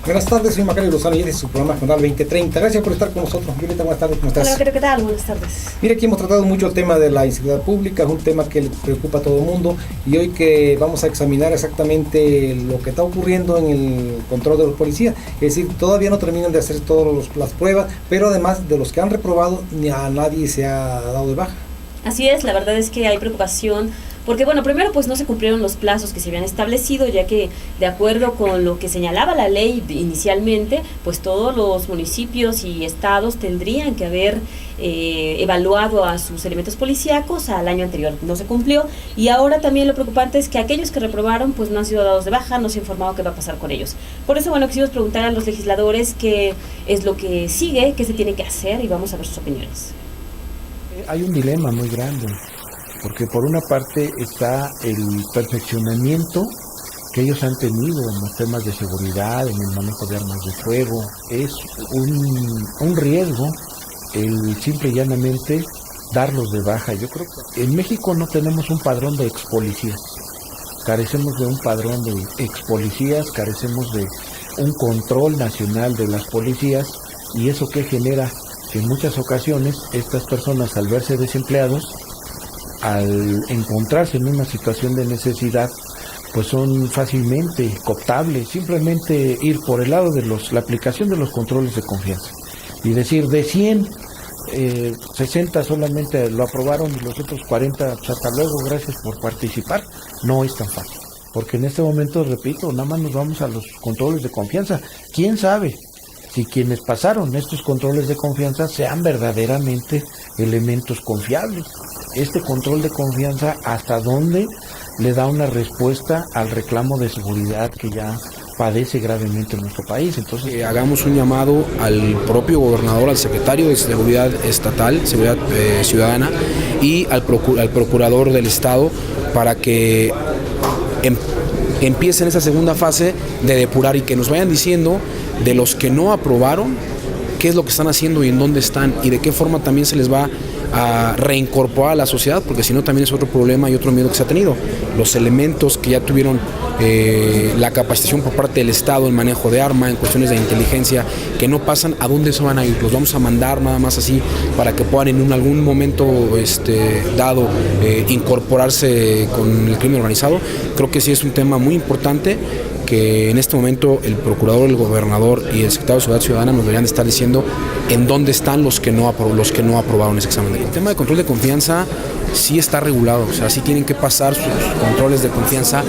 Buenas tardes, soy Macario Lozano y este es su programa Jornal 2030. Gracias por estar con nosotros. Violeta, buenas tardes, ¿cómo estás? Hola, Macario, ¿qué tal? Buenas tardes. Mira, aquí hemos tratado mucho el tema de la inseguridad pública, es un tema que le preocupa a todo el mundo, y hoy que vamos a examinar exactamente lo que está ocurriendo en el control de los policías, es decir, todavía no terminan de hacer todas las pruebas, pero además de los que han reprobado, ni a nadie se ha dado de baja. Así es, la verdad es que hay preocupación porque, bueno, primero pues no se cumplieron los plazos que se habían establecido, ya que de acuerdo con lo que señalaba la ley inicialmente, pues todos los municipios y estados tendrían que haber evaluado a sus elementos policíacos al año anterior. No se cumplió, y ahora también lo preocupante es que aquellos que reprobaron pues no han sido dados de baja, no se ha informado qué va a pasar con ellos. Por eso, bueno, quisimos preguntar a los legisladores qué es lo que sigue, qué se tiene que hacer, y vamos a ver sus opiniones. Hay un dilema muy grande, porque por una parte está el perfeccionamiento que ellos han tenido en los temas de seguridad, en el manejo de armas de fuego. Es un riesgo el simple y llanamente darlos de baja. Yo creo que en México no tenemos un padrón de expolicías, carecemos de un padrón de expolicías, carecemos de un control nacional de las policías, y eso que genera que en muchas ocasiones estas personas, al verse desempleados, al encontrarse en una situación de necesidad, pues son fácilmente cooptables. Simplemente ir por el lado de la aplicación de los controles de confianza y decir, de 100, 60 solamente lo aprobaron y los otros 40, pues hasta luego, gracias por participar. No es tan fácil, porque en este momento, repito, nada más nos vamos a los controles de confianza. ¿Quién sabe si quienes pasaron estos controles de confianza sean verdaderamente elementos confiables? Este control de confianza, ¿hasta dónde le da una respuesta al reclamo de seguridad que ya padece gravemente en nuestro país? Entonces, hagamos un llamado al propio gobernador, al secretario de Seguridad Estatal, Seguridad Ciudadana, y al procurador del Estado, para que empiecen esa segunda fase de depurar y que nos vayan diciendo de los que no aprobaron qué es lo que están haciendo y en dónde están, y de qué forma también se les va a reincorporar a la sociedad, porque si no también es otro problema y otro miedo que se ha tenido. Los elementos que ya tuvieron la capacitación por parte del Estado en manejo de arma, en cuestiones de inteligencia, que no pasan, ¿a dónde se van a ir? Los vamos a mandar nada más así para que puedan en algún momento dado incorporarse con el crimen organizado. Creo que sí es un tema muy importante, que en este momento el procurador, el gobernador y el secretario de Seguridad Ciudadana nos deberían estar diciendo en dónde están los que no aprobaron ese examen. El tema de control de confianza sí está regulado, o sea, sí tienen que pasar sus controles de confianza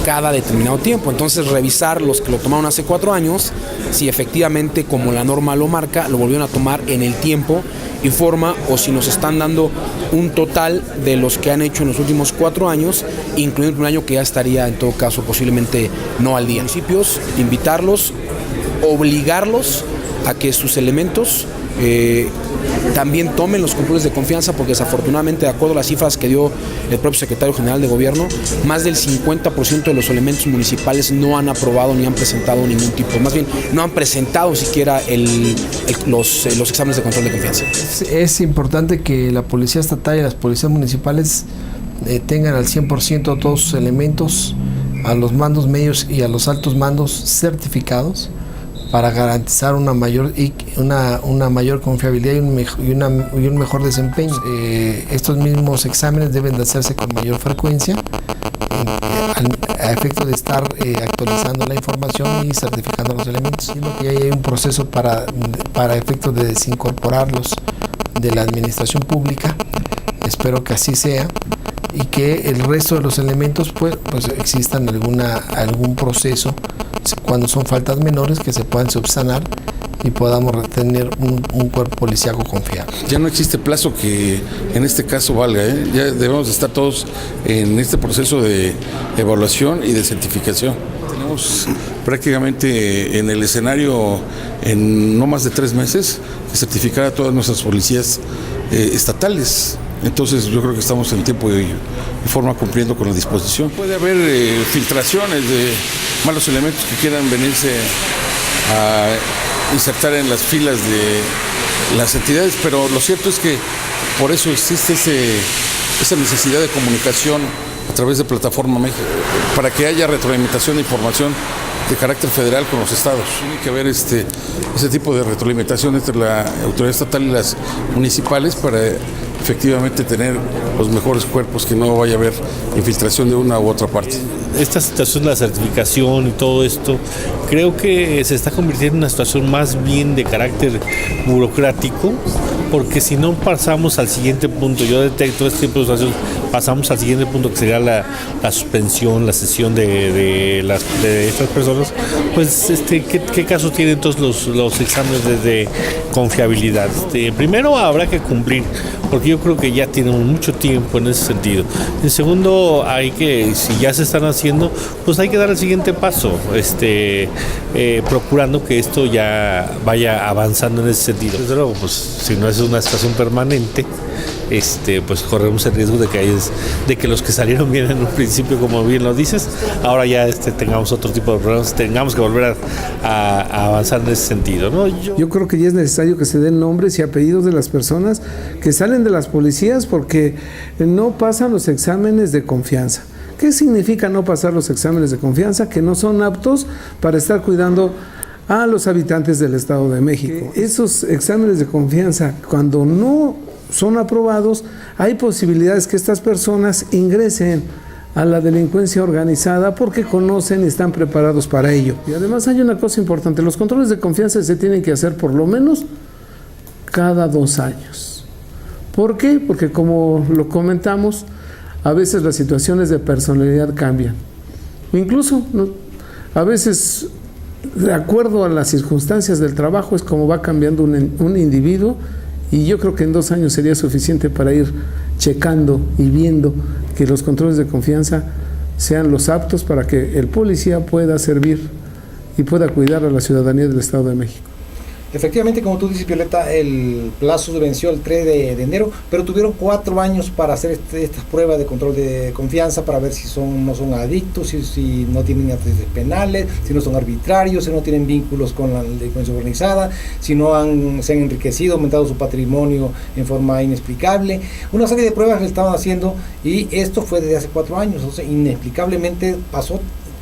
cada determinado tiempo. Entonces, revisar los que lo tomaron hace 4 años, si efectivamente, como la norma lo marca, lo volvieron a tomar en el tiempo y forma, o si nos están dando un total de los que han hecho en los últimos 4 años, incluyendo un año que ya estaría en todo caso posiblemente no al día. Municipios, invitarlos, obligarlos a que sus elementos también tomen los controles de confianza, porque desafortunadamente, de acuerdo a las cifras que dio el propio secretario general de gobierno, más del 50% de los elementos municipales no han aprobado ni han presentado ningún tipo, más bien no han presentado siquiera los exámenes de control de confianza. Es importante que la policía estatal y las policías municipales tengan al 100% todos sus elementos, a los mandos medios y a los altos mandos certificados, para garantizar una mayor confiabilidad y un mejor desempeño. Estos mismos exámenes deben de hacerse con mayor frecuencia, a efecto de estar actualizando la información y certificando los elementos. Sino que ya hay un proceso para efecto de desincorporarlos de la administración pública. Espero que así sea, y que el resto de los elementos pues existan algún proceso, cuando son faltas menores, que se puedan subsanar y podamos tener un cuerpo policíaco confiable. Ya no existe plazo que en este caso valga, ya debemos estar todos en este proceso de evaluación y de certificación. Tenemos prácticamente en el escenario, en no más de 3 meses, certificar a todas nuestras policías estatales. Entonces yo creo que estamos en tiempo y forma cumpliendo con la disposición. Puede haber filtraciones de malos elementos que quieran venirse a insertar en las filas de las entidades, pero lo cierto es que por eso existe esa necesidad de comunicación a través de Plataforma México, para que haya retroalimentación de información de carácter federal con los estados. Tiene que haber ese tipo de retroalimentación entre la autoridad estatal y las municipales para efectivamente tener los mejores cuerpos, que no vaya a haber infiltración de una u otra parte. Esta situación de la certificación y todo esto, creo que se está convirtiendo en una situación más bien de carácter burocrático, porque si no pasamos al siguiente punto, yo detecto este tipo de situaciones, pasamos al siguiente punto, que sería la suspensión, la cesión de estas personas, pues ¿qué caso tienen todos los exámenes de confiabilidad? Primero habrá que cumplir, porque yo creo que ya tenemos mucho tiempo en ese sentido. En segundo, si ya se están haciendo, pues hay que dar el siguiente paso, procurando que esto ya vaya avanzando en ese sentido. Desde luego, pues si no es una situación permanente, pues corremos el riesgo de que los que salieron bien en un principio, como bien lo dices, ahora ya tengamos otro tipo de problemas, tengamos que volver a avanzar en ese sentido, ¿no? Yo creo que ya es necesario que se den nombres y apellidos de las personas que salen de las policías porque no pasan los exámenes de confianza. ¿Qué significa no pasar los exámenes de confianza? Que no son aptos para estar cuidando a los habitantes del Estado de México. Esos exámenes de confianza, cuando no son aprobados, hay posibilidades que estas personas ingresen a la delincuencia organizada porque conocen y están preparados para ello. Y además hay una cosa importante, los controles de confianza se tienen que hacer por lo menos cada 2 años. ¿Por qué? Porque como lo comentamos, a veces las situaciones de personalidad cambian. Incluso, a veces, de acuerdo a las circunstancias del trabajo, es como va cambiando un individuo, y yo creo que en 2 años sería suficiente para ir checando y viendo que los controles de confianza sean los aptos para que el policía pueda servir y pueda cuidar a la ciudadanía del Estado de México. Efectivamente, como tú dices, Violeta, el plazo se venció el 3 de enero, pero tuvieron 4 años para hacer estas pruebas de control de confianza, para ver si no son adictos, si no tienen antecedentes penales, si no son arbitrarios, si no tienen vínculos con la delincuencia organizada, si no se han enriquecido, aumentado su patrimonio en forma inexplicable. Una serie de pruebas que estaban haciendo, y esto fue desde hace 4 años, o sea, inexplicablemente pasó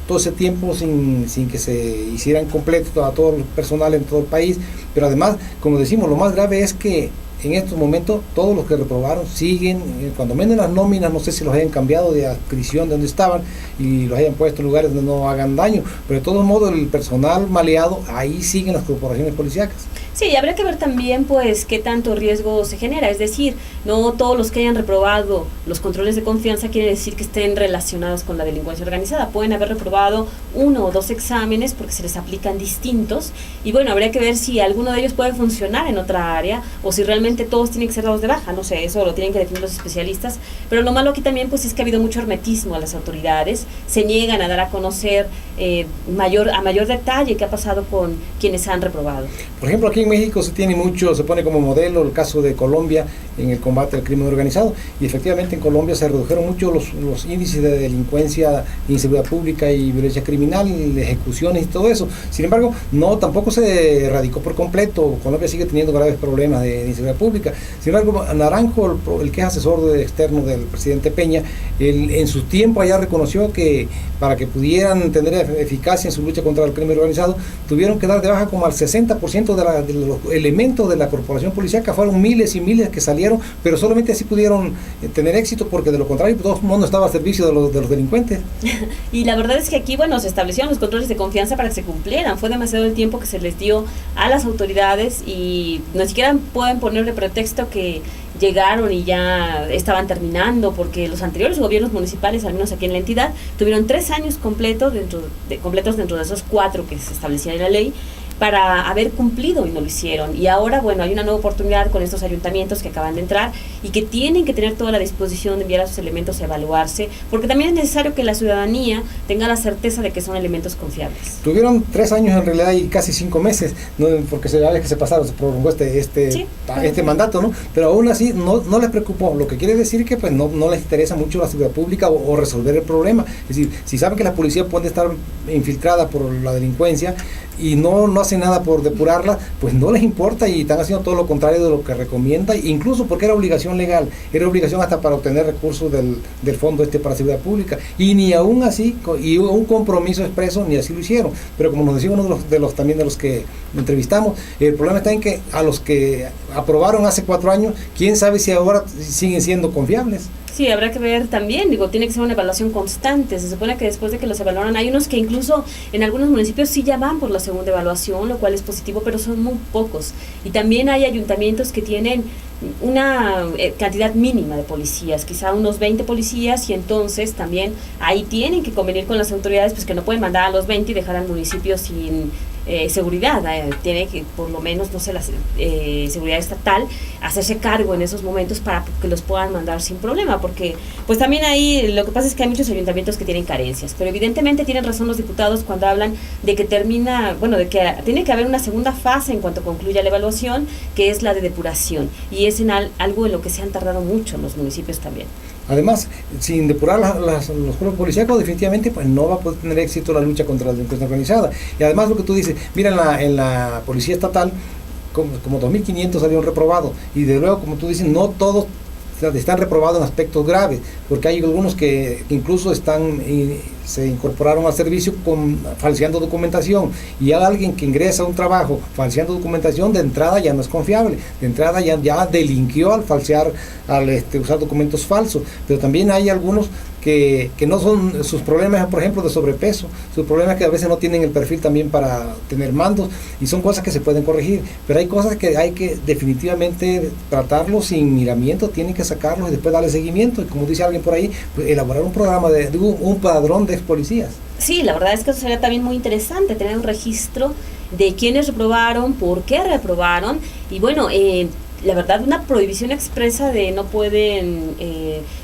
todo ese tiempo sin que se hicieran completo a todo el personal en todo el país. Pero además, como decimos, lo más grave es que en estos momentos todos los que reprobaron siguen, cuando venden las nóminas, no sé si los hayan cambiado de adscripción de donde estaban y los hayan puesto en lugares donde no hagan daño, pero de todos modos el personal maleado, ahí siguen las corporaciones policíacas. Sí, y habría que ver también pues qué tanto riesgo se genera, es decir, no todos los que hayan reprobado los controles de confianza quiere decir que estén relacionados con la delincuencia organizada. Pueden haber reprobado 1 o 2 exámenes porque se les aplican distintos, y bueno, habría que ver si alguno de ellos puede funcionar en otra área o si realmente todos tienen que ser dados de baja, no sé, eso lo tienen que definir los especialistas. Pero lo malo aquí también pues es que ha habido mucho hermetismo a las autoridades, se niegan a dar a conocer a mayor detalle qué ha pasado con quienes han reprobado. Por ejemplo, aquí en México se pone como modelo el caso de Colombia en el combate al crimen organizado, y efectivamente en Colombia se redujeron mucho los índices de delincuencia, inseguridad pública y violencia criminal, ejecuciones y todo eso. Sin embargo, tampoco se erradicó por completo. Colombia sigue teniendo graves problemas de inseguridad pública. Sin embargo, Naranjo, el que es asesor externo del presidente Peña, en su tiempo allá reconoció que para que pudieran tener eficacia en su lucha contra el crimen organizado, tuvieron que dar de baja como al 60% de los elementos de la corporación policíaca. Fueron miles y miles que salieron, pero solamente así pudieron tener éxito, porque de lo contrario todo el mundo estaba al servicio de los delincuentes. Y la verdad es que aquí, bueno, se establecieron los controles de confianza para que se cumplieran. Fue demasiado el tiempo que se les dio a las autoridades y ni siquiera pueden poner de pretexto que llegaron y ya estaban terminando, porque los anteriores gobiernos municipales, al menos aquí en la entidad, tuvieron 3 años completos dentro de esos 4 que se establecían en la ley, para haber cumplido, y no lo hicieron. Y ahora, bueno, hay una nueva oportunidad con estos ayuntamientos que acaban de entrar y que tienen que tener toda la disposición de enviar a sus elementos a evaluarse, porque también es necesario que la ciudadanía tenga la certeza de que son elementos confiables. Tuvieron 3 años en realidad y casi 5 meses, ¿no? Porque se prolongó este mandato, ¿no? Pero aún así no les preocupó, lo que quiere decir que pues no les interesa mucho la seguridad pública o resolver el problema. Es decir, si saben que la policía puede estar infiltrada por la delincuencia, y no hacen nada por depurarla, pues no les importa y están haciendo todo lo contrario de lo que recomienda, incluso porque era obligación legal, era obligación hasta para obtener recursos del fondo para seguridad pública, y ni aún así, y un compromiso expreso, ni así lo hicieron. Pero como nos decía uno de los que entrevistamos, el problema está en que a los que aprobaron hace 4 años, quién sabe si ahora siguen siendo confiables. Sí, habrá que ver también, tiene que ser una evaluación constante. Se supone que después de que los evaluaron, hay unos que incluso en algunos municipios sí ya van por la segunda evaluación, lo cual es positivo, pero son muy pocos. Y también hay ayuntamientos que tienen una cantidad mínima de policías, quizá unos 20 policías, y entonces también ahí tienen que convenir con las autoridades, pues que no pueden mandar a los 20 y dejar al municipio sin seguridad. Tiene que, por lo menos, no sé, la seguridad estatal hacerse cargo en esos momentos para que los puedan mandar sin problema, porque pues también ahí lo que pasa es que hay muchos ayuntamientos que tienen carencias, pero evidentemente tienen razón los diputados cuando hablan de que de que tiene que haber una segunda fase en cuanto concluya la evaluación, que es la de depuración, y es en algo en lo que se han tardado mucho los municipios también. Además, sin depurar los cuerpos policíacos, definitivamente pues no va a poder tener éxito la lucha contra la delincuencia organizada. Y además lo que tú dices, mira, en la policía estatal, como 2.500 salieron reprobados, y de luego, como tú dices, no todos están reprobados en aspectos graves, porque hay algunos que incluso se incorporaron al servicio falseando documentación, y alguien que ingresa a un trabajo falseando documentación, de entrada ya no es confiable, de entrada ya delinquió al falsear, al usar documentos falsos. Pero también hay algunos que no son sus problemas, por ejemplo, de sobrepeso, sus problemas que a veces no tienen el perfil también para tener mandos, y son cosas que se pueden corregir, pero hay cosas que hay que definitivamente tratarlos sin miramiento, tienen que sacarlos y después darle seguimiento, y como dice alguien por ahí, pues, elaborar un programa un padrón de ex policías. Sí, la verdad es que eso sería también muy interesante, tener un registro de quiénes reprobaron, por qué reprobaron, y bueno, la verdad, una prohibición expresa de no pueden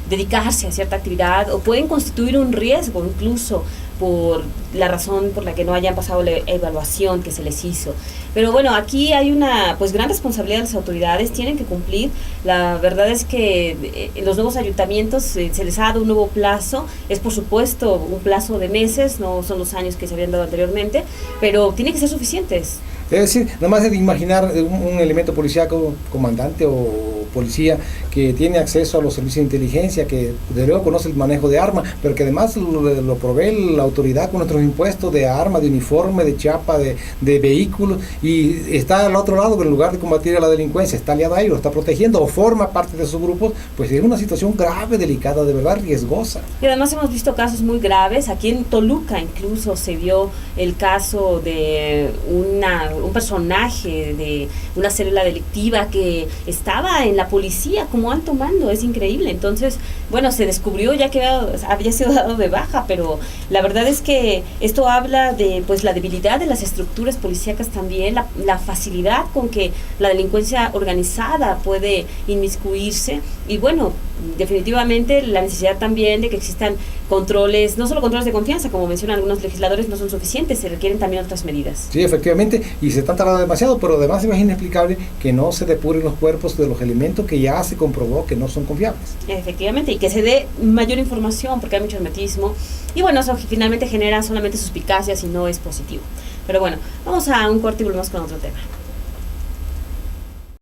dedicarse a cierta actividad, o pueden constituir un riesgo incluso por la razón por la que no hayan pasado la evaluación que se les hizo. Pero bueno, aquí hay una gran responsabilidad de las autoridades, tienen que cumplir. La verdad es que en los nuevos ayuntamientos se les ha dado un nuevo plazo, es por supuesto un plazo de meses, no son los años que se habían dado anteriormente, pero tienen que ser suficientes. Es decir, nada más de imaginar un elemento policíaco, comandante o policía, que tiene acceso a los servicios de inteligencia, que de luego conoce el manejo de armas, pero que además lo provee la autoridad con nuestros impuestos de armas, de uniforme, de chapa, de vehículos, y está al otro lado, que en lugar de combatir a la delincuencia, está aliado a ellos, lo está protegiendo o forma parte de sus grupos, pues es una situación grave, delicada, de verdad riesgosa. Y además hemos visto casos muy graves. Aquí en Toluca incluso se vio el caso de un personaje de una célula delictiva que estaba en la policía como alto mando. Es increíble. Entonces, bueno, se descubrió ya que había sido dado de baja, pero la verdad es que esto habla de la debilidad de las estructuras policíacas también, la facilidad con que la delincuencia organizada puede inmiscuirse, y bueno, definitivamente la necesidad también de que existan controles, no solo controles de confianza, como mencionan algunos legisladores, no son suficientes, se requieren también otras medidas. Sí, efectivamente, y se están tardando demasiado, pero además es inexplicable que no se depuren los cuerpos de los elementos que ya se comprobó que no son confiables. Efectivamente, y que se dé mayor información, porque hay mucho hermetismo, y bueno, eso finalmente genera solamente suspicacias y no es positivo. Pero bueno, vamos a un corte y volvemos con otro tema.